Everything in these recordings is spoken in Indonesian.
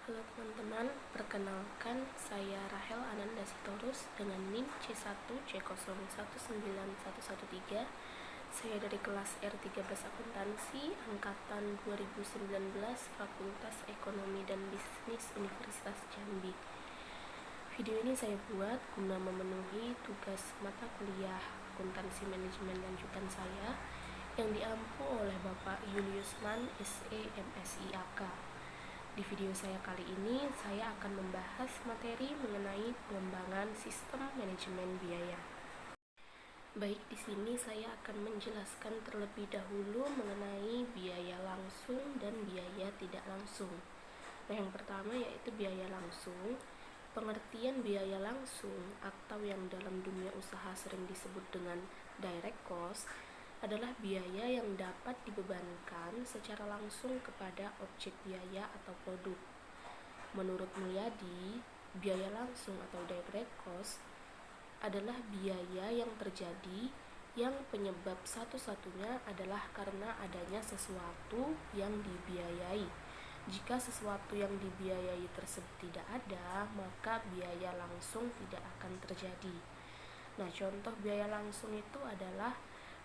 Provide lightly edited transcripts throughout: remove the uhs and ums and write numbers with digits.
Halo teman-teman, perkenalkan saya Rahel Ananda Sitorus dengan NIM C1C019113. Saya dari kelas R13 Akuntansi angkatan 2019 Fakultas Ekonomi dan Bisnis Universitas Jambi. Video ini saya buat guna memenuhi tugas mata kuliah Akuntansi Manajemen lanjutan saya yang diampu oleh Bapak Juliusman SE MSI AK. Di video saya kali ini, saya akan membahas materi mengenai pengembangan sistem manajemen biaya. Baik, di sini saya akan menjelaskan terlebih dahulu mengenai biaya langsung dan biaya tidak langsung. Nah, yang pertama yaitu biaya langsung. Pengertian biaya langsung atau yang dalam dunia usaha sering disebut dengan direct cost adalah biaya yang dapat dibebankan secara langsung kepada objek biaya atau produk. Menurut Mulyadi, biaya langsung atau direct cost adalah biaya yang terjadi yang penyebab satu-satunya adalah karena adanya sesuatu yang dibiayai. Jika sesuatu yang dibiayai tersebut tidak ada, maka biaya langsung tidak akan terjadi. Nah, contoh biaya langsung itu adalah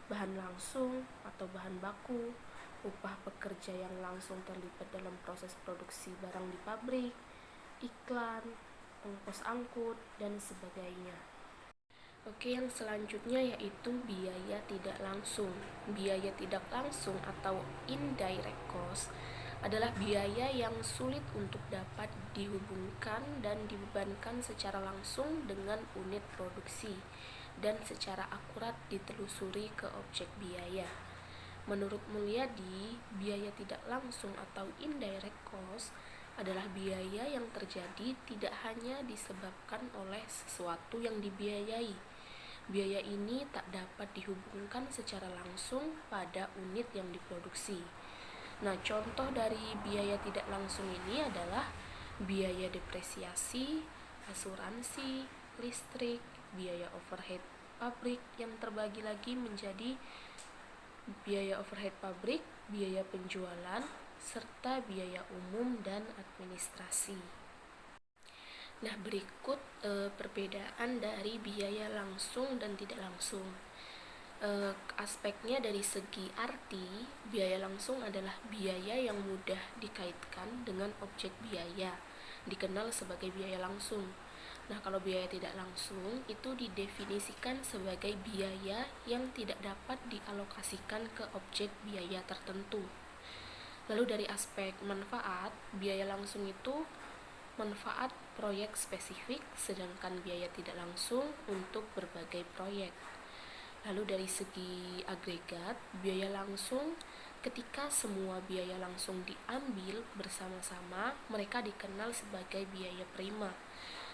bahan langsung atau bahan baku, upah pekerja yang langsung terlibat dalam proses produksi barang di pabrik, iklan, ongkos angkut, dan sebagainya. Oke, yang selanjutnya yaitu biaya tidak langsung. Biaya tidak langsung atau indirect cost adalah biaya yang sulit untuk dapat dihubungkan dan dibebankan secara langsung dengan unit produksi dan secara akurat ditelusuri ke objek biaya. Menurut Mulyadi, biaya tidak langsung atau indirect cost adalah biaya yang terjadi tidak hanya disebabkan oleh sesuatu yang dibiayai. Biaya ini tak dapat dihubungkan secara langsung pada unit yang diproduksi. Nah, contoh dari biaya tidak langsung ini adalah biaya depresiasi, asuransi, listrik, biaya overhead pabrik yang terbagi lagi menjadi biaya overhead pabrik, biaya penjualan, serta biaya umum dan administrasi. Nah, berikut perbedaan dari biaya langsung dan tidak langsung. Aspeknya dari segi arti, biaya langsung adalah biaya yang mudah dikaitkan dengan objek biaya, dikenal sebagai biaya langsung. Nah, kalau biaya tidak langsung itu didefinisikan sebagai biaya yang tidak dapat dialokasikan ke objek biaya tertentu. Lalu dari aspek manfaat, biaya langsung itu manfaat proyek spesifik, sedangkan biaya tidak langsung untuk berbagai proyek. Lalu dari segi agregat, biaya langsung ketika semua biaya langsung diambil bersama-sama, mereka dikenal sebagai biaya prima.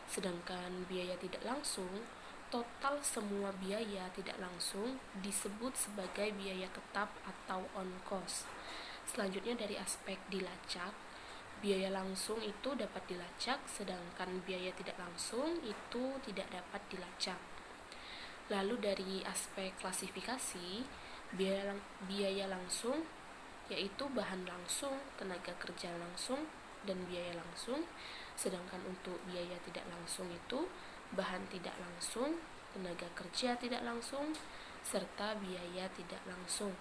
Sedangkan biaya tidak langsung, total semua biaya tidak langsung disebut sebagai biaya tetap atau on cost. Selanjutnya dari aspek dilacak, biaya langsung itu dapat dilacak, sedangkan biaya tidak langsung itu tidak dapat dilacak. Lalu dari aspek klasifikasi, biaya langsung yaitu bahan langsung, tenaga kerja langsung, dan biaya langsung. Sedangkan untuk biaya tidak langsung itu bahan tidak langsung, tenaga kerja tidak langsung, serta biaya tidak langsung.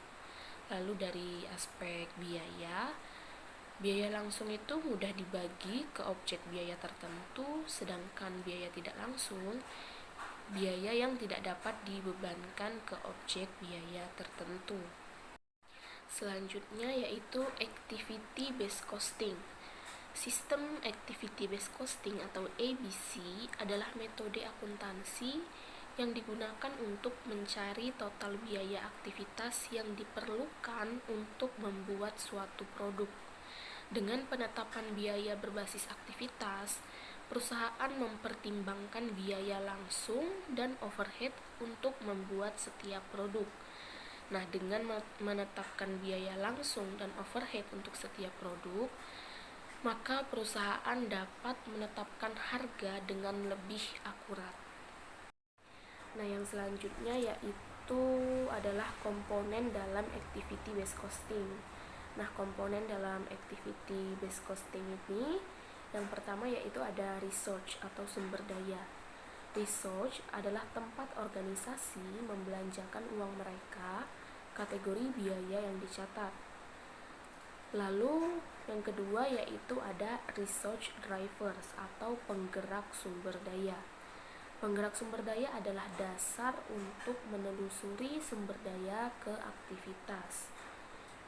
Lalu dari aspek biaya langsung itu mudah dibagi ke objek biaya tertentu, sedangkan biaya tidak langsung biaya yang tidak dapat dibebankan ke objek biaya tertentu. Selanjutnya yaitu activity based costing. Sistem activity based costing atau ABC adalah metode akuntansi yang digunakan untuk mencari total biaya aktivitas yang diperlukan untuk membuat suatu produk. Dengan penetapan biaya berbasis aktivitas, perusahaan mempertimbangkan biaya langsung dan overhead untuk membuat setiap produk. Nah, dengan menetapkan biaya langsung dan overhead untuk setiap produk, maka perusahaan dapat menetapkan harga dengan lebih akurat. Nah, yang selanjutnya yaitu adalah komponen dalam activity based costing. Nah, komponen dalam activity based costing ini Yang pertama yaitu ada research atau sumber daya. Research adalah tempat organisasi membelanjakan uang mereka, kategori biaya yang dicatat. Lalu yang kedua yaitu ada research drivers atau penggerak sumber daya. Penggerak sumber daya adalah dasar untuk menelusuri sumber daya ke aktivitas.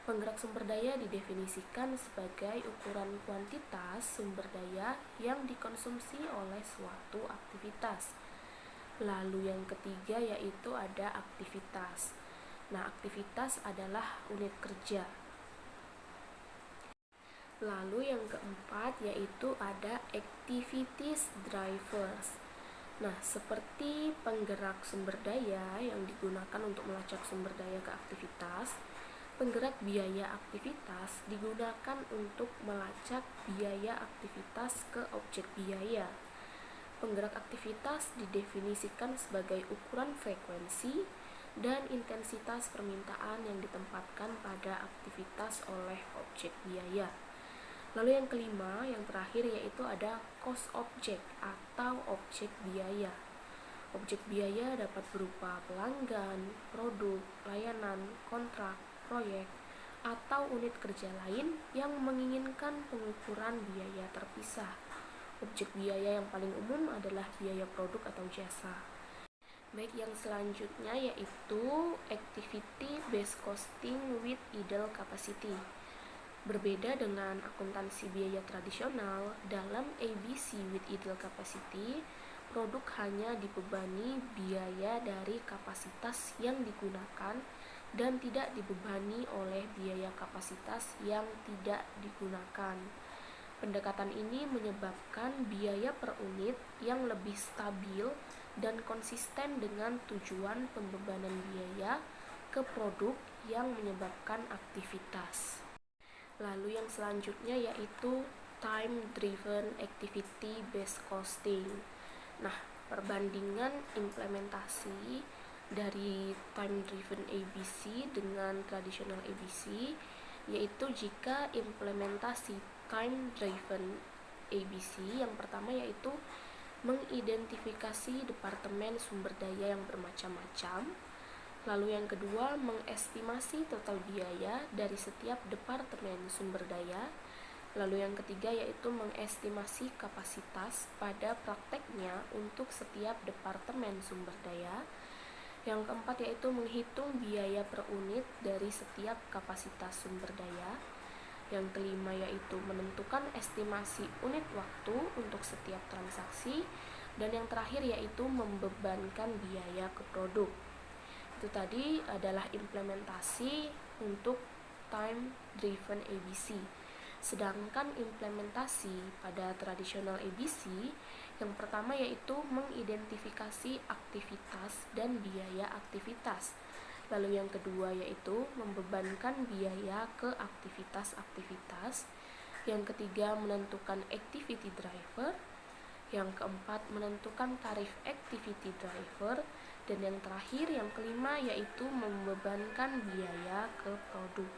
Penggerak sumber daya didefinisikan sebagai ukuran kuantitas sumber daya yang dikonsumsi oleh suatu aktivitas. Lalu yang ketiga yaitu ada aktivitas. Nah, aktivitas adalah unit kerja. Lalu yang keempat yaitu ada activities drivers. Nah, seperti penggerak sumber daya yang digunakan untuk melacak sumber daya ke aktivitas, penggerak biaya aktivitas digunakan untuk melacak biaya aktivitas ke objek biaya. Penggerak aktivitas didefinisikan sebagai ukuran frekuensi dan intensitas permintaan yang ditempatkan pada aktivitas oleh objek biaya. Lalu yang kelima, yang terakhir yaitu ada cost object atau objek biaya. Objek biaya dapat berupa pelanggan, produk, layanan, kontrak, proyek, atau unit kerja lain yang menginginkan pengukuran biaya terpisah. Objek biaya yang paling umum adalah biaya produk atau jasa. Baik, yang selanjutnya yaitu activity based costing with idle capacity. Berbeda dengan akuntansi biaya tradisional, dalam ABC with idle capacity, produk hanya dibebani biaya dari kapasitas yang digunakan dan tidak dibebani oleh biaya kapasitas yang tidak digunakan. Pendekatan ini menyebabkan biaya per unit yang lebih stabil dan konsisten dengan tujuan pembebanan biaya ke produk yang menyebabkan aktivitas. Lalu yang selanjutnya yaitu time driven activity based costing. Nah, perbandingan implementasi dari time driven ABC dengan traditional ABC yaitu jika implementasi time driven ABC yang pertama yaitu mengidentifikasi departemen sumber daya yang bermacam-macam. Lalu yang kedua, mengestimasi total biaya dari setiap departemen sumber daya. Lalu yang ketiga yaitu mengestimasi kapasitas pada prakteknya untuk setiap departemen sumber daya. Yang keempat yaitu menghitung biaya per unit dari setiap kapasitas sumber daya. Yang kelima yaitu menentukan estimasi unit waktu untuk setiap transaksi. Dan yang terakhir yaitu membebankan biaya ke produk. Itu tadi adalah implementasi untuk time driven ABC. Sedangkan implementasi pada tradisional ABC yang pertama yaitu mengidentifikasi aktivitas dan biaya aktivitas. Lalu yang kedua yaitu membebankan biaya ke aktivitas-aktivitas. Yang ketiga menentukan activity driver. Yang keempat menentukan tarif activity driver. Dan yang terakhir, yang kelima, yaitu membebankan biaya ke produk.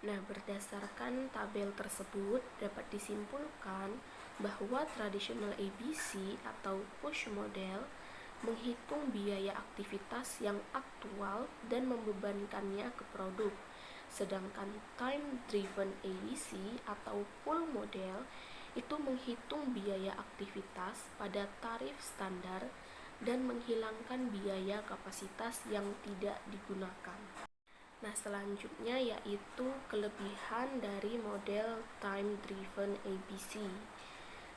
Nah, berdasarkan tabel tersebut, dapat disimpulkan bahwa traditional ABC atau push model menghitung biaya aktivitas yang aktual dan membebankannya ke produk. Sedangkan time-driven ABC atau pull model itu menghitung biaya aktivitas pada tarif standar dan menghilangkan biaya kapasitas yang tidak digunakan. Nah, selanjutnya yaitu kelebihan dari model time driven ABC.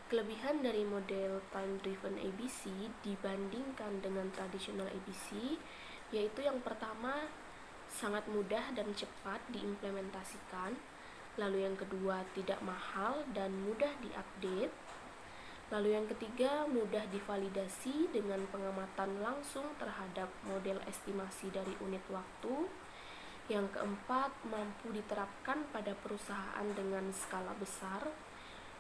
Kelebihan dari model time driven ABC dibandingkan dengan traditional ABC yaitu yang pertama sangat mudah dan cepat diimplementasikan. Lalu yang kedua tidak mahal dan mudah diupdate. Lalu yang ketiga, mudah divalidasi dengan pengamatan langsung terhadap model estimasi dari unit waktu. Yang keempat, mampu diterapkan pada perusahaan dengan skala besar.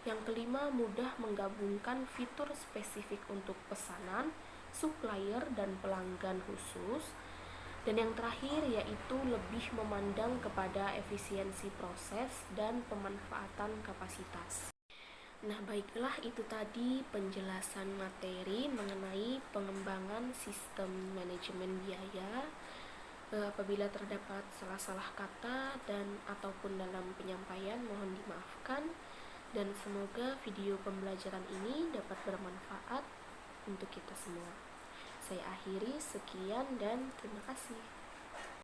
Yang kelima, mudah menggabungkan fitur spesifik untuk pesanan, supplier, dan pelanggan khusus. Dan yang terakhir yaitu lebih memandang kepada efisiensi proses dan pemanfaatan kapasitas. Nah, baiklah, itu tadi penjelasan materi mengenai pengembangan sistem manajemen biaya. Apabila terdapat salah-salah kata dan ataupun dalam penyampaian, mohon dimaafkan, dan semoga video pembelajaran ini dapat bermanfaat untuk kita semua. Saya akhiri, sekian dan terima kasih.